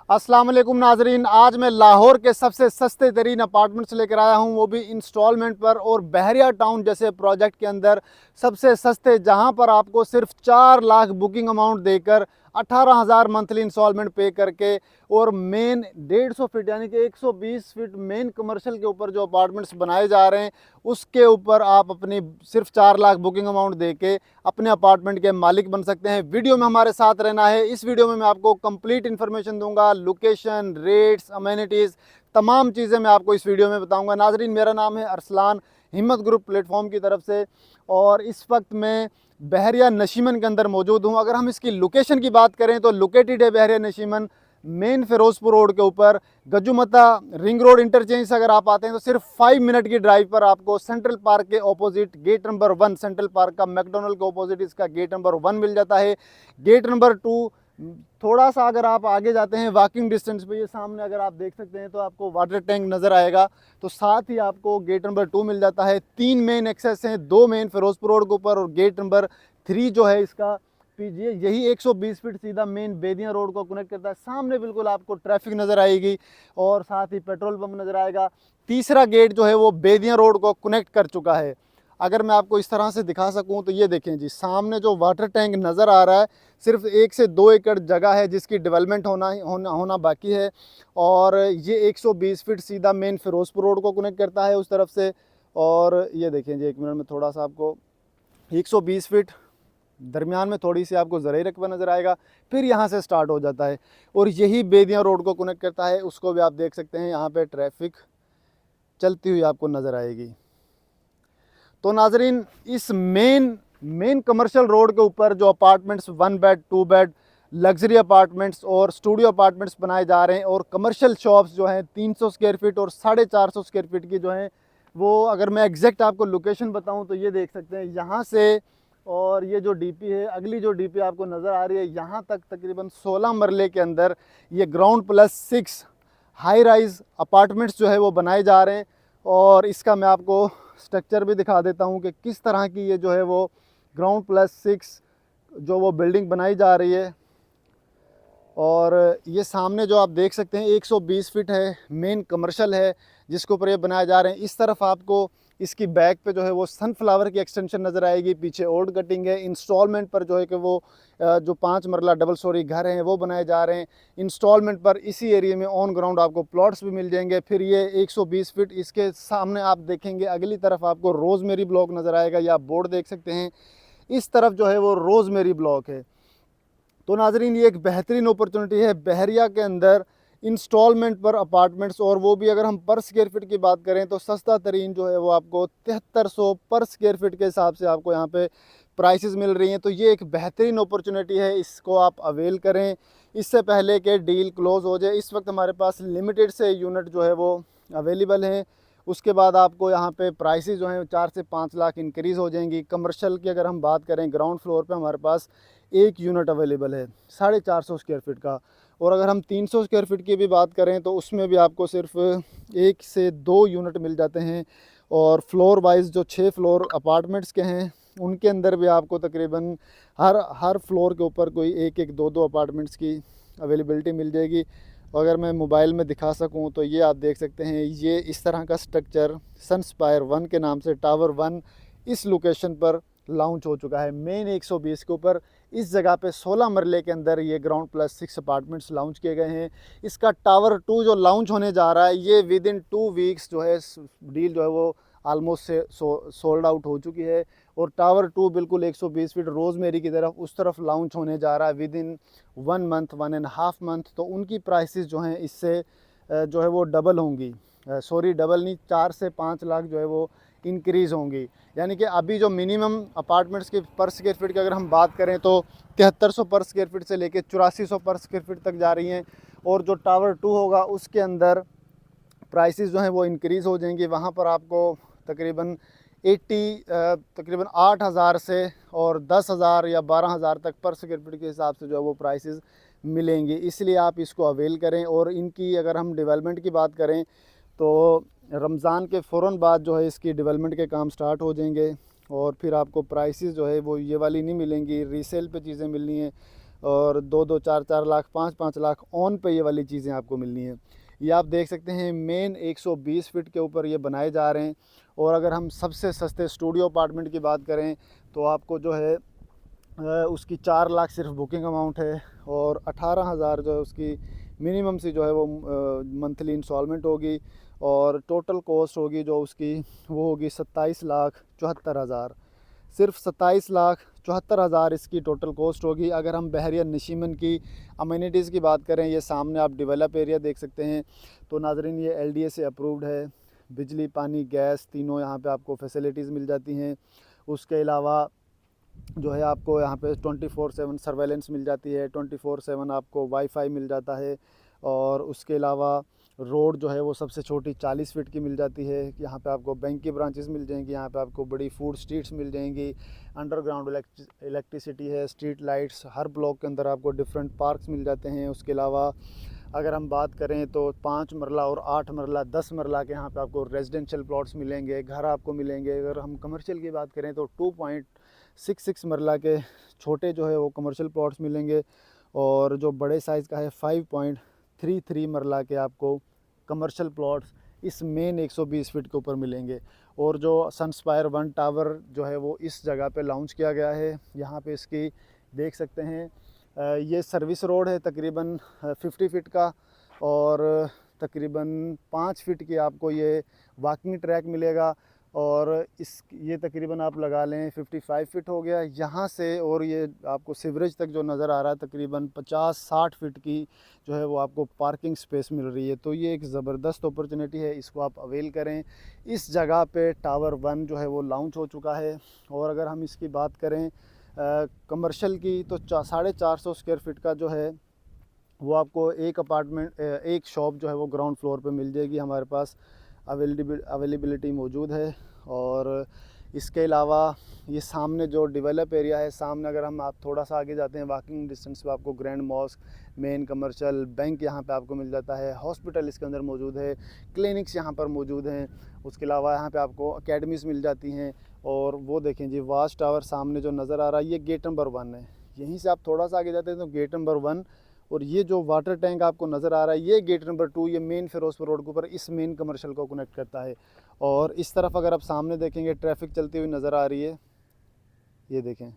अस्सलाम वालेकुम नाजरीन, आज मैं लाहौर के सबसे सस्ते तरीन अपार्टमेंट्स लेकर आया हूं, वो भी इंस्टॉलमेंट पर और बहरिया टाउन जैसे प्रोजेक्ट के अंदर सबसे सस्ते, जहां पर आपको सिर्फ 4 लाख बुकिंग अमाउंट देकर 18,000 मंथली इंस्टॉलमेंट पे करके और मेन 150 फीट यानी कि 120 फीट मेन कमर्शियल के ऊपर जो अपार्टमेंट्स बनाए जा रहे हैं उसके ऊपर आप अपनी सिर्फ 4 लाख बुकिंग अमाउंट देके अपने अपार्टमेंट के मालिक बन सकते हैं। वीडियो में हमारे साथ रहना है। इस वीडियो में मैं आपको कंप्लीट इन्फॉर्मेशन दूंगा, लोकेशन, रेट्स, अमेनिटीज़, तमाम चीज़ें मैं आपको इस वीडियो में बताऊंगा। नाजरीन, मेरा नाम है अरसलान, हिम्मत ग्रुप प्लेटफॉर्म की तरफ से, और इस वक्त मैं बहरिया नशीमन के अंदर मौजूद हूँ। अगर हम इसकी लोकेशन की बात करें तो लोकेटेड है बहरिया नशीमन मेन फिरोजपुर रोड के ऊपर, गजुमता रिंग रोड इंटरचेंज से अगर आप आते हैं तो सिर्फ 5 मिनट की ड्राइव पर आपको सेंट्रल पार्क के opposite gate number 1, Central Park का मैकडोनल्ड के ऑपोजिट इसका गेट नंबर 1 मिल जाता है। गेट नंबर 2 थोड़ा सा अगर आप आगे जाते हैं वॉकिंग डिस्टेंस पे, ये सामने अगर आप देख सकते हैं तो आपको वाटर टैंक नज़र आएगा, तो साथ ही आपको गेट नंबर 2 मिल जाता है। 3 मेन एक्सेस हैं, 2 मेन फिरोजपुर रोड के ऊपर और गेट नंबर 3 जो है इसका पीजिए, यही 120 फीट सीधा मेन बेदिया रोड को कनेक्ट करता है। सामने बिल्कुल आपको ट्रैफिक नज़र आएगी और साथ ही पेट्रोल पंप नज़र आएगा। तीसरा गेट जो है वो बेदिया रोड को कनेक्ट कर चुका है। अगर मैं आपको इस तरह से दिखा सकूं तो ये देखें जी, सामने जो वाटर टैंक नज़र आ रहा है सिर्फ 1 से 2 एकड़ जगह है जिसकी डेवलपमेंट होना बाकी है, और ये 120 फीट सीधा मेन फिरोजपुर रोड को कनेक्ट करता है उस तरफ से। और ये देखें जी, 1 मिनट में थोड़ा सा आपको 120 फीट दरमियान में थोड़ी सी आपको ज़राई रकबा नज़र आएगा, फिर यहाँ से स्टार्ट हो जाता है और यही बेदिया रोड को कनेक्ट करता है। उसको भी आप देख सकते हैं, यहाँ पे ट्रैफिक चलती हुई आपको नज़र आएगी। तो नाजरीन, इस मेन कमर्शियल रोड के ऊपर जो apartments 1 bed 2 bed luxury apartments और स्टूडियो अपार्टमेंट्स बनाए जा रहे हैं, और कमर्शियल शॉप्स जो हैं 300 स्क्वायर फीट और 450 स्क्वायर फीट की जो हैं वो, अगर मैं एग्जैक्ट आपको लोकेशन बताऊं तो ये देख सकते हैं यहाँ से, और ये जो डीपी है, अगली जो डीपी आपको नज़र आ रही है, यहाँ तक तकरीबन 16 मरले के अंदर ये ground plus 6 high rise apartments जो है वो बनाए जा रहे हैं। और इसका मैं आपको स्ट्रक्चर भी दिखा देता हूँ कि किस तरह की ये जो है वो ग्राउंड प्लस 6 जो वो बिल्डिंग बनाई जा रही है। और ये सामने जो आप देख सकते हैं 120 फीट है, मेन कमर्शियल है जिसके ऊपर ये बनाए जा रहे हैं। इस तरफ आपको इसकी बैक पे जो है वो सनफ्लावर की एक्सटेंशन नज़र आएगी, पीछे ओल्ड कटिंग है। इंस्टॉलमेंट पर जो है कि वो जो 5 मरला डबल स्टोरी घर हैं वो बनाए जा रहे हैं इंस्टॉलमेंट पर। इसी एरिया में ऑन ग्राउंड आपको प्लॉट्स भी मिल जाएंगे। फिर ये 120 फीट इसके सामने आप देखेंगे, अगली तरफ आपको रोज़मेरी ब्लॉक नज़र आएगा, या आप बोर्ड देख सकते हैं, इस तरफ जो है वो रोज़मेरी ब्लॉक है। तो नाजरीन, ये एक बेहतरीन अपॉर्चुनिटी है बहरिया के अंदर इंस्टॉलमेंट पर अपार्टमेंट्स, और वो भी अगर हम पर स्क्वायर फीट की बात करें तो सस्ता तरीन जो है वो आपको 7300 पर स्क्वायर फीट के हिसाब से आपको यहाँ पे प्राइसेस मिल रही हैं। तो ये एक बेहतरीन अपॉर्चुनिटी है, इसको आप अवेल करें इससे पहले कि डील क्लोज़ हो जाए। इस वक्त हमारे पास लिमिटेड से यूनिट जो है वो अवेलेबल हैं। उसके बाद आपको यहाँ पे प्राइसेस जो हैं 4 से 5 लाख इंक्रीज़ हो जाएंगी। कमर्शियल की अगर हम बात करें, ग्राउंड फ्लोर पे हमारे पास एक यूनिट अवेलेबल है 450 स्क्वायर फीट का, और अगर हम 300 स्क्वायर फीट की भी बात करें तो उसमें भी आपको सिर्फ 1 से 2 यूनिट मिल जाते हैं। और फ्लोर वाइज जो 6 फ्लोर अपार्टमेंट्स के हैं उनके अंदर भी आपको तकरीबन हर फ्लोर के ऊपर कोई 1-1, 2-2 अपार्टमेंट्स की अवेलेबिलिटी मिल जाएगी। अगर मैं मोबाइल में दिखा सकूं तो ये आप देख सकते हैं, ये इस तरह का स्ट्रक्चर सनस्पायर 1 के नाम से टावर 1 इस लोकेशन पर लॉन्च हो चुका है मेन 120 के ऊपर। इस जगह पे 16 मरले के अंदर ये ग्राउंड प्लस 6 अपार्टमेंट्स लॉन्च किए गए हैं। इसका टावर 2 जो लॉन्च होने जा रहा है, ये विद इन 2 वीक्स जो है डील जो है वो आलमोस्ट से सोल्ड आउट हो चुकी है। और टावर 2 बिल्कुल 120 फीट रोज़मेरी की तरफ उस तरफ लॉन्च होने जा रहा है विद इन 1 मंथ, 1.5 मंथ। तो उनकी प्राइसेस जो हैं इससे जो है वो डबल होंगी, सॉरी डबल नहीं, 4 से 5 लाख जो है वो इंक्रीज़ होंगी। यानी कि अभी जो मिनिमम अपार्टमेंट्स की पर स्क्वायर फीट की अगर हम बात करें तो 7300 पर स्क्वायर फीट से लेकर 8400 पर स्क्वायर फीट तक जा रही हैं। और जो टावर 2 होगा उसके अंदर प्राइसेस जो हैं वो इंक्रीज़ हो जाएंगी। वहाँ पर आपको तकरीबन 8,000 से और 10,000 या 12,000 तक पर स्क्वायर फीट के हिसाब से जो है वो प्राइसेस मिलेंगी। इसलिए आप इसको अवेल करें। और इनकी अगर हम डेवलपमेंट की बात करें तो रमज़ान के फ़ौरन बाद जो है इसकी डेवलपमेंट के काम स्टार्ट हो जाएंगे, और फिर आपको प्राइसेस जो है वो ये वाली नहीं मिलेंगी, रीसेल पे चीज़ें मिलनी हैं। और 2-2, 4-4 लाख, 5-5 लाख ऑन पे ये वाली चीज़ें आपको मिलनी है। ये आप देख सकते हैं मेन 120 फीट के ऊपर ये बनाए जा रहे हैं। और अगर हम सबसे सस्ते स्टूडियो अपार्टमेंट की बात करें तो आपको जो है उसकी 4 लाख सिर्फ बुकिंग अमाउंट है और 18,000 जो है उसकी मिनिमम सी जो है वो मंथली इंस्टॉलमेंट होगी। और टोटल कॉस्ट होगी जो उसकी वो होगी 27,74,000। सिर्फ 27,74,000 इसकी टोटल कॉस्ट होगी। अगर हम बहरिया नशीमन की अमेनिटीज़ की बात करें, ये सामने आप डेवलप एरिया देख सकते हैं। तो नाज़रीन ये LDA से अप्रूव्ड है। बिजली, पानी, गैस तीनों यहाँ पे आपको फैसिलिटीज़ मिल जाती हैं। उसके अलावा जो है आपको यहाँ पे 24/7 सर्वेलेंस मिल जाती है, 24/7 आपको वाईफाई मिल जाता है। और उसके अलावा रोड जो है वो सबसे छोटी 40 फीट की मिल जाती है। यहाँ पे आपको बैंक की ब्रांचेस मिल जाएंगी, यहाँ पे आपको बड़ी फूड स्ट्रीट्स मिल जाएंगी, अंडरग्राउंड इलेक्ट्रिसिटी है, स्ट्रीट लाइट्स, हर ब्लॉक के अंदर आपको डिफरेंट पार्क्स मिल जाते हैं। उसके अलावा अगर हम बात करें तो 5 मरला और 8 मरला, 10 मरला के यहाँ पे आपको रेजिडेंशियल प्लॉट्स मिलेंगे, घर आपको मिलेंगे। अगर हम कमर्शियल की बात करें तो 2.66 मरला के छोटे जो है वो कमर्शियल प्लॉट्स मिलेंगे। और जो बड़े साइज़ का है 5.33 मरला के आपको कमर्शियल प्लॉट्स इस मेन 120 फीट के ऊपर मिलेंगे। और जो सनस्पायर 1 टावर जो है वो इस जगह पे लॉन्च किया गया है। यहाँ पे इसकी देख सकते हैं ये सर्विस रोड है तकरीबन 50 फीट का। और तकरीबन 5 फीट की आपको ये वॉकिंग ट्रैक मिलेगा। और इस ये तकरीबन आप लगा लें 55 फीट हो गया यहाँ से। और ये आपको सीवरेज तक जो नज़र आ रहा है तकरीबन 50-60 फीट की जो है वो आपको पार्किंग स्पेस मिल रही है। तो ये एक ज़बरदस्त अपॉर्चुनिटी है, इसको आप अवेल करें। इस जगह पे टावर 1 जो है वो लॉन्च हो चुका है। और अगर हम इसकी बात करें कमर्शियल की तो 450 स्क्वायर फीट का जो है वो आपको एक अपार्टमेंट एक शॉप जो है वो ग्राउंड फ्लोर पे मिल जाएगी। हमारे पास अवेलेबिलिटी मौजूद है। और इसके अलावा ये सामने जो डेवलप एरिया है, सामने अगर हम आप थोड़ा सा आगे जाते हैं वॉकिंग डिस्टेंस पे आपको grand mask, main commercial bank यहाँ पे आपको मिल जाता है, हॉस्पिटल इसके अंदर मौजूद है, क्लिनिक्स यहाँ पर मौजूद हैं। उसके अलावा यहाँ पे आपको अकेडमीज़ मिल जाती हैं। और वो देखें जी वाच टावर सामने जो नज़र आ रहा है ये गेट नंबर 1 है। यहीं से आप थोड़ा सा आगे जाते हैं तो गेट नंबर 1। और ये जो वाटर टैंक आपको नज़र आ रहा है ये गेट नंबर 2। ये मेन फिरोजपुर रोड के ऊपर इस मेन कमर्शियल को कनेक्ट करता है। और इस तरफ अगर आप सामने देखेंगे ट्रैफिक चलती हुई नज़र आ रही है, ये देखें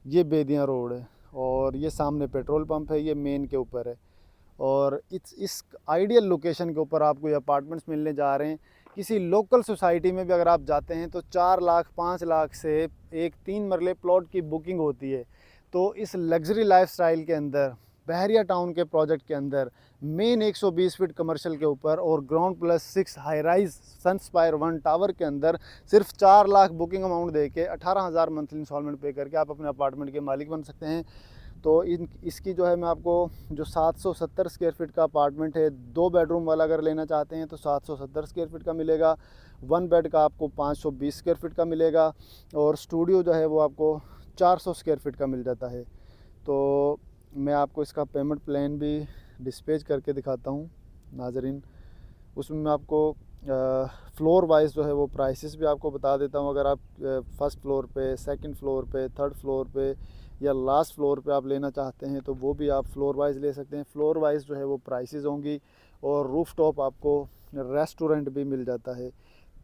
ये बेदियाँ रोड है। और ये सामने पेट्रोल पंप है, ये मेन के ऊपर है। और इस आइडियल लोकेशन के ऊपर आपको ये अपार्टमेंट्स मिलने जा रहे हैं। किसी लोकल सोसाइटी में भी अगर आप जाते हैं तो 4 लाख 5 लाख से एक 3 मरले प्लॉट की बुकिंग होती है। तो इस लग्जरी लाइफस्टाइल के अंदर बहरिया टाउन के प्रोजेक्ट के अंदर मेन 120 फीट कमर्शियल के ऊपर और ग्राउंड +6 हाई राइज सनस्पायर 1 टावर के अंदर सिर्फ 4 लाख बुकिंग अमाउंट दे के 18,000 मंथली इंस्टॉलमेंट पे करके आप अपने अपार्टमेंट के मालिक बन सकते हैं। तो इसकी जो है मैं आपको जो 770 स्क्वायर फीट का अपार्टमेंट है, 2 बेडरूम वाला अगर लेना चाहते हैं तो 770 स्क्वायर फीट का मिलेगा। 1 बेड का आपको 520 स्क्वायर फीट का मिलेगा। और स्टूडियो जो है वो आपको 400 स्क्वायर फीट का मिल जाता है। तो मैं आपको इसका पेमेंट प्लान भी डिस्पैच करके दिखाता हूँ नाजरीन। उसमें मैं आपको फ्लोर वाइज जो है वो प्राइसेस भी आपको बता देता हूँ। अगर आप फर्स्ट फ्लोर पे, सेकंड फ्लोर पे, थर्ड फ्लोर पे या लास्ट फ्लोर पे आप लेना चाहते हैं तो वो भी आप फ्लोर वाइज ले सकते हैं। फ्लोर वाइज जो है वो प्राइसेस होंगी। और रूफ टॉप आपको रेस्टोरेंट भी मिल जाता है।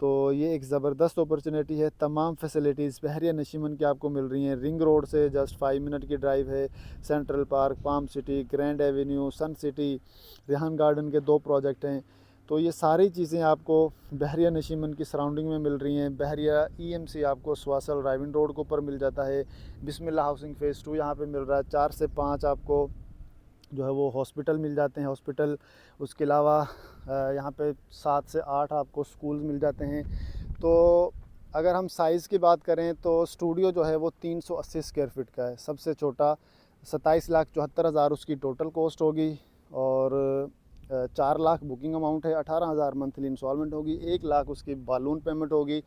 तो ये एक ज़बरदस्त अपॉर्चुनिटी है। तमाम फैसिलिटीज़ बहरिया नशीमन की आपको मिल रही हैं। रिंग रोड से जस्ट 5 मिनट की ड्राइव है। Central park, palm city, grand avenue, sun city, Rehan garden के 2 प्रोजेक्ट हैं। तो ये सारी चीज़ें आपको बहरिया नशीमन की सराउंडिंग में मिल रही हैं। बहरिया EMC आपको स्वासल ड्राइविंग रोड के ऊपर मिल जाता है। बिस्मिल्लाह हाउसिंग फ़ेज़ 2 यहाँ पे मिल रहा है। 4 से 5 आपको जो है वो हॉस्पिटल मिल जाते हैं, हॉस्पिटल। उसके अलावा यहाँ पे 7 से 8 आपको स्कूल्स मिल जाते हैं। तो अगर हम साइज़ की बात करें तो स्टूडियो जो है वो 380 स्क्वायर फीट का है, सबसे छोटा। 27,74,000 उसकी टोटल कॉस्ट होगी। और 4 लाख बुकिंग अमाउंट है, 18,000 मंथली इंस्टॉलमेंट होगी, 1 लाख उसकी बालून पेमेंट होगी।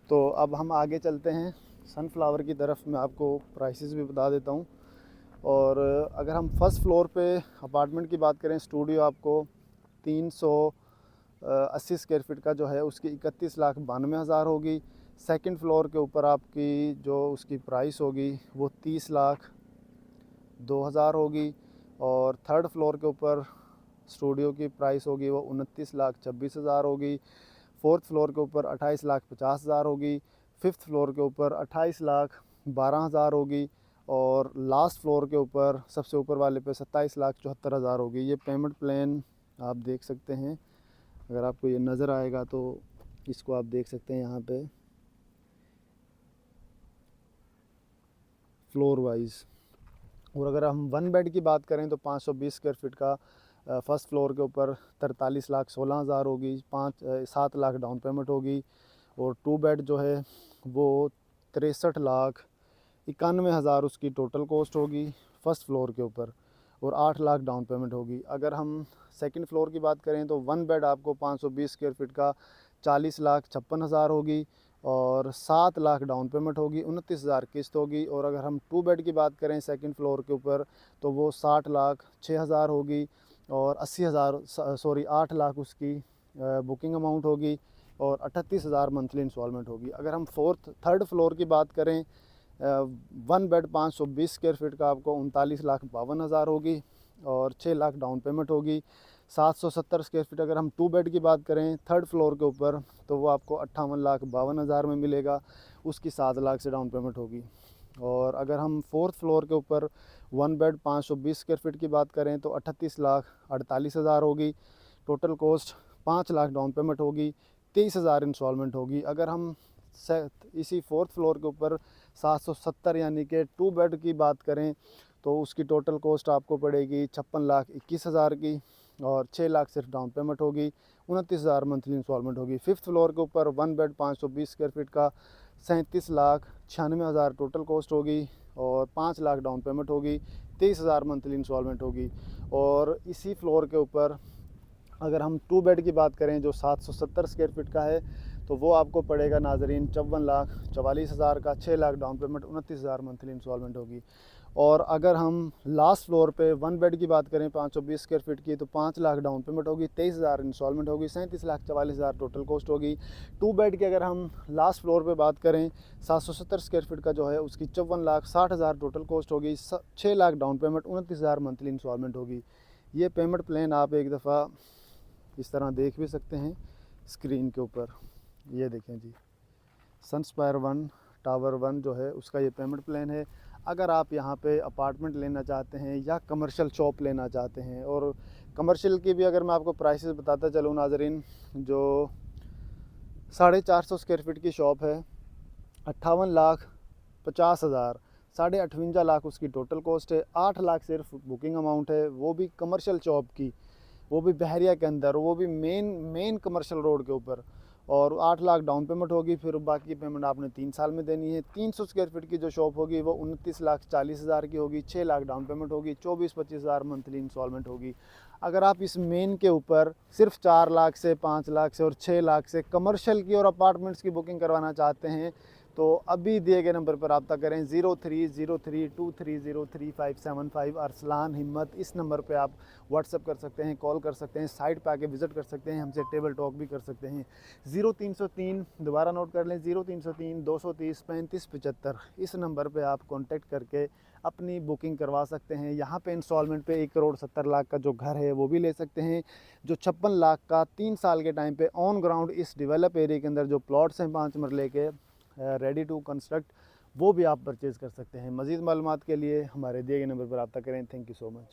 तो अब हम आगे चलते हैं सनफ्लावर की तरफ। मैं आपको प्राइसेस भी बता देता हूँ। और अगर हम फर्स्ट फ्लोर पे अपार्टमेंट की बात करें, स्टूडियो आपको 380 स्क्वायर फीट का जो है उसकी 31,92,000 होगी। सेकंड फ्लोर के ऊपर आपकी जो उसकी प्राइस होगी वो 30 लाख 2000 होगी। और थर्ड फ्लोर के ऊपर स्टूडियो की प्राइस होगी वो 29,26,000 होगी। फोर्थ फ्लोर के ऊपर 28,50,000 होगी। फिफ्थ फ्लोर के ऊपर 28,12,000 होगी। और लास्ट फ्लोर के ऊपर सबसे ऊपर वाले पे 27,74,000 होगी। ये पेमेंट प्लान आप देख सकते हैं, अगर आपको ये नज़र आएगा तो इसको आप देख सकते हैं यहाँ पे फ्लोर वाइज। और अगर हम वन बेड की बात करें तो 520 स्क्वायर फीट का फर्स्ट फ्लोर के ऊपर 43,16,000 होगी। 7 लाख डाउन पेमेंट होगी। और टू बेड जो है वो 63,91,000 उसकी टोटल कॉस्ट होगी फर्स्ट फ्लोर के ऊपर, और 8 लाख डाउन पेमेंट होगी। अगर हम सेकंड फ्लोर की बात करें तो वन बेड आपको 520 स्क्वायर फीट का 40,56,000 होगी। और 7 लाख डाउन पेमेंट होगी, 29,000 किस्त होगी। और अगर हम टू बेड की बात करें सेकंड फ्लोर के ऊपर तो वो 60,06,000 होगी। और 8 लाख उसकी बुकिंग अमाउंट होगी। और 38,000 मंथली इंस्टॉलमेंट होगी। अगर हम थर्ड फ्लोर की बात करें, वन बेड 520 स्क्वायर फीट का आपको 39,52,000 होगी। और 6 लाख डाउन पेमेंट होगी। 770 स्क्वायर फीट अगर हम टू बेड की बात करें थर्ड फ्लोर के ऊपर तो वो आपको 58,52,000 में मिलेगा, उसकी 7 लाख से डाउन पेमेंट होगी। और अगर हम फोर्थ फ्लोर के ऊपर वन बेड 520 स्क्वायर फीट की बात करें तो 38,48,000 होगी। Total cost 5 lakh down payment होगी, 23,000 इंस्टॉलमेंट होगी। अगर हम इसी फोर्थ फ्लोर के ऊपर 770 यानी कि टू बेड की बात करें तो उसकी टोटल कॉस्ट आपको पड़ेगी 56,21,000 की। और 6 लाख सिर्फ डाउन पेमेंट होगी, 29,000 मंथली इंस्टॉलमेंट होगी। फिफ्थ फ्लोर के ऊपर वन बेड 520 स्क्वायर फीट का 37,96,000 टोटल कॉस्ट होगी। और 5 लाख डाउन पेमेंट होगी, 23,000 मंथली इंस्टॉलमेंट होगी। और इसी फ्लोर के ऊपर अगर हम टू बेड की बात करें जो 770 स्क्वायर फीट का है तो वो आपको पड़ेगा नाजरीन 54,44,000 का, 6 lakh down payment, 29,000 monthly instalment होगी। और अगर हम लास्ट फ्लोर पे वन बेड की बात करें 520 स्क्वायर फीट की तो 5 लाख डाउन पेमेंट होगी, 23,000 इंस्टॉलमेंट होगी, 37,44,000 टोटल कॉस्ट होगी। टू बेड की अगर हम लास्ट फ्लोर पे बात करें 770 स्क्वायर फीट का जो है उसकी 54,60,000 टोटल कॉस्ट होगी, 6 lakh down payment, 29,000 monthly instalment होगी। ये पेमेंट प्लान आप एक दफ़ा इस तरह देख भी सकते हैं स्क्रीन के ऊपर। ये देखें जी, सनस्पायर 1 टावर 1 जो है उसका ये पेमेंट प्लान है। अगर आप यहाँ पे अपार्टमेंट लेना चाहते हैं या कमर्शियल शॉप लेना चाहते हैं, और कमर्शियल की भी अगर मैं आपको प्राइसेस बताता चलूँ नाजरीन, जो 450 स्क्वायर फीट की शॉप है 58,50,000, 58.5 लाख उसकी टोटल कॉस्ट है, 8 लाख सिर्फ बुकिंग अमाउंट है, वो भी कमर्शियल शॉप की, वो भी बहरिया के अंदर, वो भी मेन कमर्शियल रोड के ऊपर। और 8 लाख डाउन पेमेंट होगी, फिर बाकी पेमेंट आपने 3 साल में देनी है। 300 स्क्वायर फीट की जो शॉप होगी वो 29,40,000 की होगी, 6 लाख डाउन पेमेंट होगी, 24-25,000 मंथली इंस्टॉलमेंट होगी। अगर आप इस मेन के ऊपर सिर्फ 4 लाख से 5 लाख से और 6 लाख से कमर्शियल की और अपार्टमेंट्स की बुकिंग करवाना चाहते हैं तो अभी दिए गए नंबर पर रब्ता करें 030323035575। अरसलान हिम्मत, इस नंबर पे आप व्हाट्सअप कर सकते हैं, कॉल कर सकते हैं, साइट पे आके विज़िट कर सकते हैं, हमसे टेबल टॉक भी कर सकते हैं। 0303, दोबारा नोट कर लें, 0303 230 35 75। इस नंबर पे आप कांटेक्ट करके अपनी बुकिंग करवा सकते हैं। यहाँ पे इंस्टॉलमेंट पे 1,70,00,000 का जो घर है वो भी ले सकते हैं। जो 56 लाख का 3 साल के टाइम पे ऑन ग्राउंड इस डेवलप एरिया के अंदर जो प्लॉट्स हैं 5 मरले के रेडी टू कंस्ट्रक्ट, वो भी आप परचेज़ कर सकते हैं। मज़ीद मालूमात के लिए हमारे दिए गए नंबर पर रब्ता करें। Thank you so much.